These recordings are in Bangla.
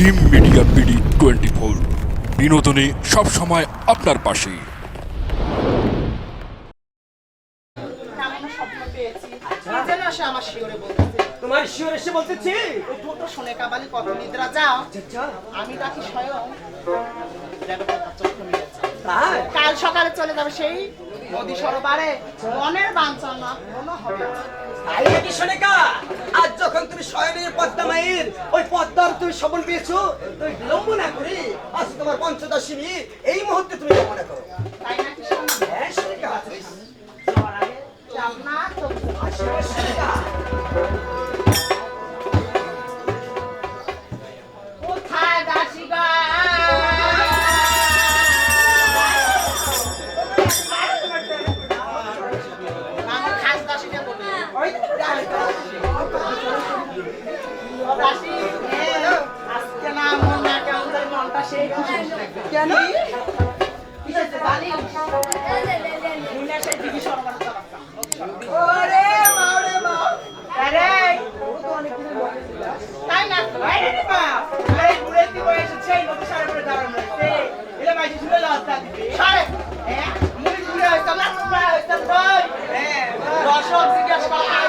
জিম মিডিয়া বিডি 24 বিনোদনে সব সময় আপনার পাশে। তোমার শিওর এসে বলতেছি দুটো শুনে কাবালি কত নিদ্রা যাও আমি ডাকি স্বয়ং তাই কাল সকালে চলে যাবে সেই নদী সরোবরে মনের বাঞ্ছনা পূর্ণ হবে। তাই নাকি সোনেকা? আজ যখন তুমি শয়নের পদ্মা মায়ের ওই পদ্মার তুমি শবন পেয়েছো, তুমি বিলম্ব না করে আজ তোমার পঞ্চদশমী এই মুহূর্তে তুমি কামনা করো। তাই নাকি শোনো? হ্যাঁ সোনেকা, যাওয়ার আগে যাব না তো আসলে সোনেকা কোথায় দাসী গা আমার খাস দাসীটা বলবে ওই দাসী আজকে না মন না কেমন জানি মনটা সেই খুশি কেন? কি হয়েছে জানি মুন্না সেই দিদি সরোবরে চালাতাম ওরে মাওরে মা, আরে ও তো অনেক দিন বলেছিল। তাই না আরে রে মা, এই বুড়ে কি বয়সে সেই নদী সাগরে দাঁড়ানো আছে, এলে মাঝে ঝুলে লজ্জা দিবে। সরে হ্যাঁ মুড়ি ঝুলে হইতাম না তোমরা হইতাম কই হ্যাঁ, দর্শক জিজ্ঞাসা করা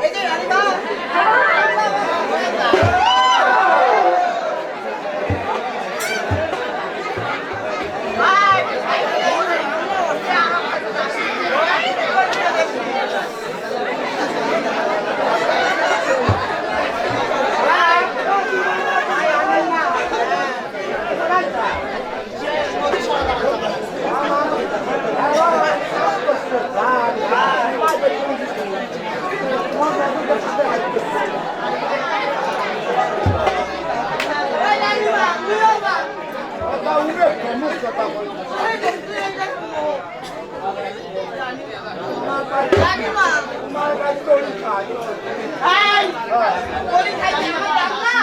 এই যে রানীমা, এই বলি খাইতে আমার দাম না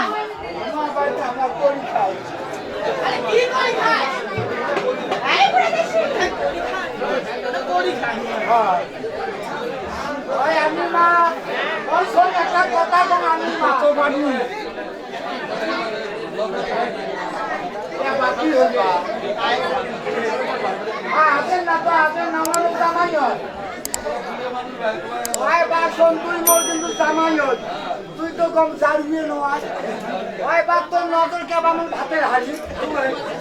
আরে কি করি খাই এই পুরো দেশি করি খাই তুই তো কম জানিয়ে নয় ওই বাপ তোর নজর কেমন ভাতের হাড়ি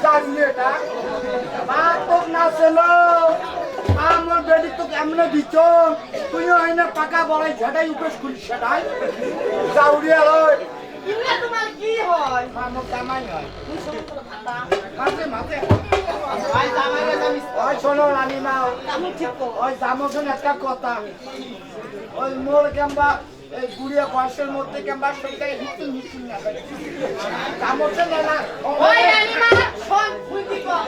জানিয়ে এটা বাপ তোর না ছিল আমার বেডি তো কেমন দিচ্ছ তুইও হয় না পাকা বড়াই ঝাটাই উপেস খুলিস সেটাই জাউরিয়া হয় ইন্না তোমার কি হয় আমার জামাই হয় তুমি সমুদ্র ভাতা মাঝে মাঝে ভাই জামাইরে জানিস ওই শোনো রানীমা আমি ঠিক কর ওই জামোজন একটা কথা ওই মোর কেমবা এই গুড়িয়া বয়সের মধ্যে কেমবা সবটাই হিচুন হিচুন না জামোজন না ওই রানীমা শোন তুই কি কর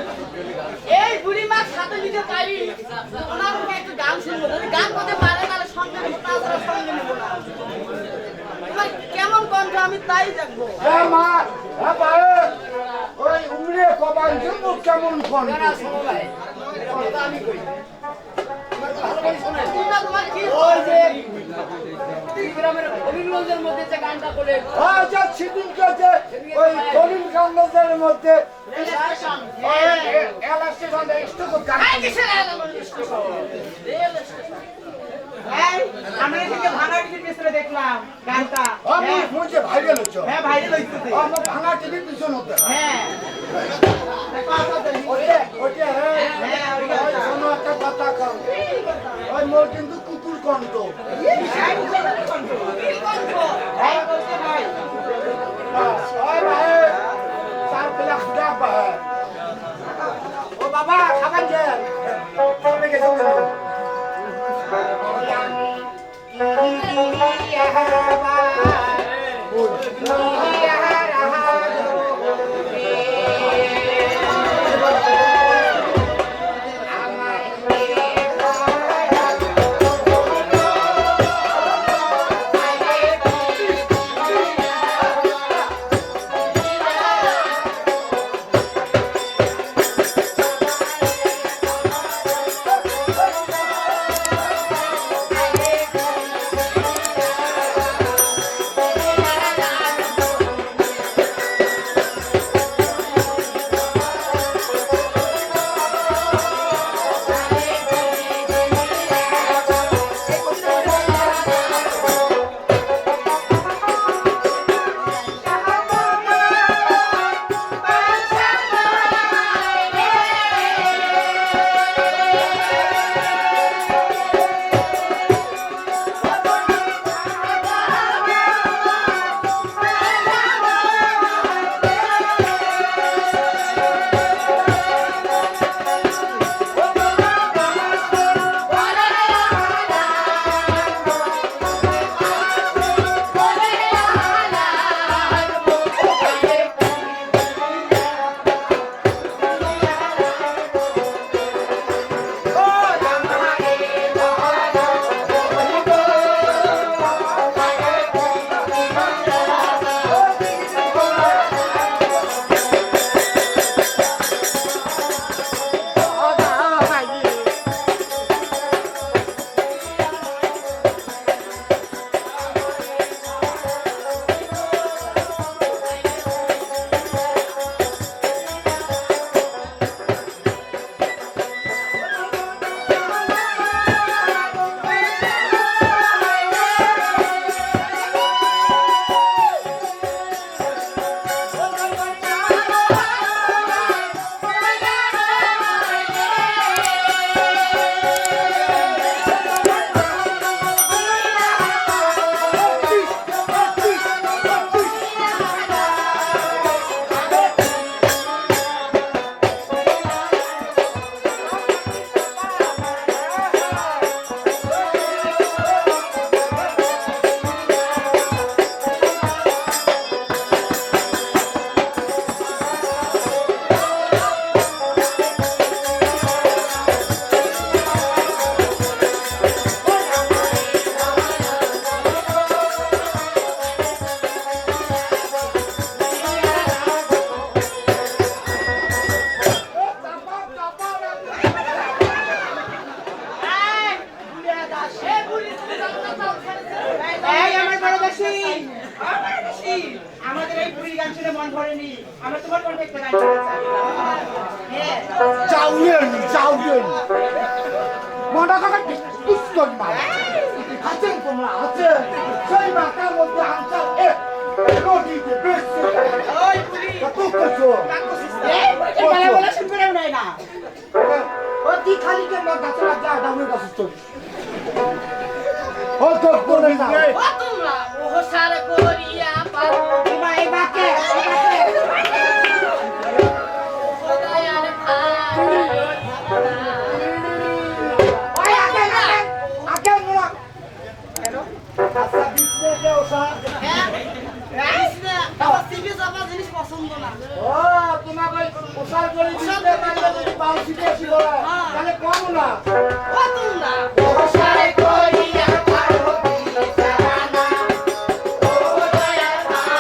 এই বুড়ি মা সাথে নিতে পারি ওনার মুখে একটু গান শুনবো যদি গান করতে পারে তাহলে সঙ্গে নেবো না তাহলে সঙ্গে নেবো না তোমার কেমন কণ্ঠ আমি তাই দেখবো হ্যাঁ মা হ্যাঁ পারে ওই উমরে কবাই জন্য কেমন ফোন আমি কই তোমরা তোমার কি ওই যে গ্রামের হবিগঞ্জের মধ্যে যে গানটা করে ওই যে সিদিন যে ওই করিম কান্দাজের মধ্যে স্টেশন ওই এলাস্টিক অন একটু গান এই কিসের স্টেশন রেল স্টেশন এই আমরা এখানে ভাঙা টিকিট পেছনে দেখলাম গানটা আমি মুঝে ভাইরাল হচ্ছে হ্যাঁ ভাইরাল হইতেছে আমার ভাঙা টিভি পিছন হতে হ্যাঁ ওইটা হ্যাঁ ওই শোনো একটা কথা কম ওই মোর কিন্তু কুকুর কণ্ঠ ওই ভাই চার পেলা খুদা পায় ও বাবা খাবার দেন চলে গেছে বুড়ি তুমি জানো না তাও ছেড়েছে এই আমার বড় দাসী আমার দাসী আমাদের এই বুড়ির গান শুনে মন ভরেনি আমরা তোমার কোন একটা গান শুনতে চাই হ্যাঁ চাউলেন মনটা কাকা পিস্তল মারা আছেন তোমরা আছে সেই মাথার মধ্যে আনসার রোটিতে বেশি ওই বুড়ি কত কিছু এই বুড়িকে বলা বলা শুনবে না ও কি খালি কে মত গাছ লাগা দামের কাছে চল ও তো করে না ও তোমরা ও সারে করিয়া পারো এই বাকে খোদায়ার ভাই ওই আগে মোরা কেন আচ্ছা বিস্নে কে ওসা আমার সিবি জামা জিনিস পছন্দ না ও তোমাকে ওসার করে দিতে মানে বাউসি বেশি বলা তাহলে কম না ও তোমরা ও সারে করিয়া পারো দিশানা ও খোদায়ার ভাই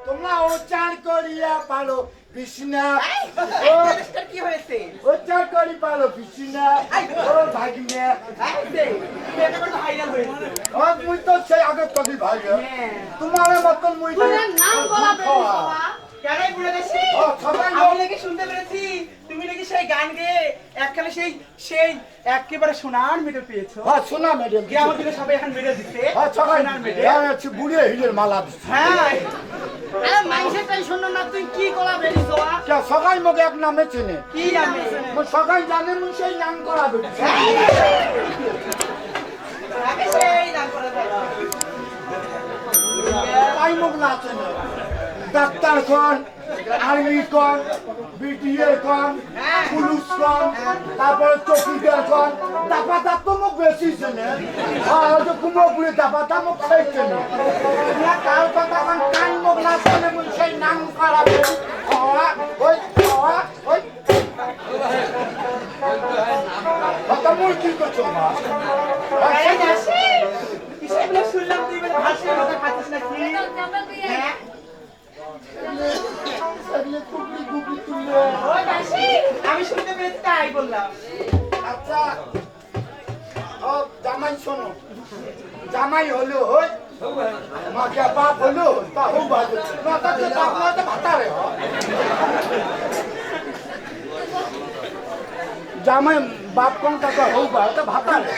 তোমরা উচ্চার করিয়া পারো বিষ্ণা ও কি হয়েছে উচ্চার করি পারো বিষ্ণা ও ভাগিনে এটা বড় ভাইরাল হয়েছে ও মুই তো সেই আগে কবি ভাই তোমার মতন মুই তোমার নাম বলা বেরি বাবা কেন বুড়ো দাসী ও সবাই আমি নাকি শুনতে পেরেছি তুমি নাকি সেই গান গেয়ে একখানে সেই সেই একেবারে সোনার মেডেল পেয়েছো হ্যাঁ সোনা মেডেল যে আমাদের সবাই এখন মেডেল দিচ্ছে হ্যাঁ সবাই সোনার মেডেল হচ্ছে বুড়িয়ে হিলের মালা দিচ্ছে হ্যাঁ আরে মাইসের টেনশন না তুই কি কলা বেরি জোয়া সবাই মোকে এক নামে চেনে কি জানে মই সবাই জানে মুই সেই নাম করা বেরিয়েছি আগে সেই গান করে দাও তাই মোক না চেনে ডাক্তার কোন আর্মি কোন বিটিএ কোন পুলিশ কোন তারপরে চৌকিদার কোন দাপাতা তো মোক বেশি চেনে আর যে কুমোপুরি দাপাতা মোক সেই চেনে তার কথা কোন কান মোক না চেনে মুই সেই নাম করা বেরিয়েছি ওই কথা মুই কি করছো মা এই দাসী কিসে বলে শুনলাম তুই বলে ভাষায় কথা খাচ্ছিস নাকি হ্যাঁ ও দাসী আমি শুনতে পেরেছি তাই বললাম আচ্ছা ও জামাই শোনো জামাই হলো হই মাকে বাপ হলো তা হো বাজে না তাকে বাপ না তো ভাতারে জামাই বাপ কোন টাকা হো বা তো ভাতারে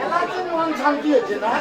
এলা তো মন শান্তি আছে না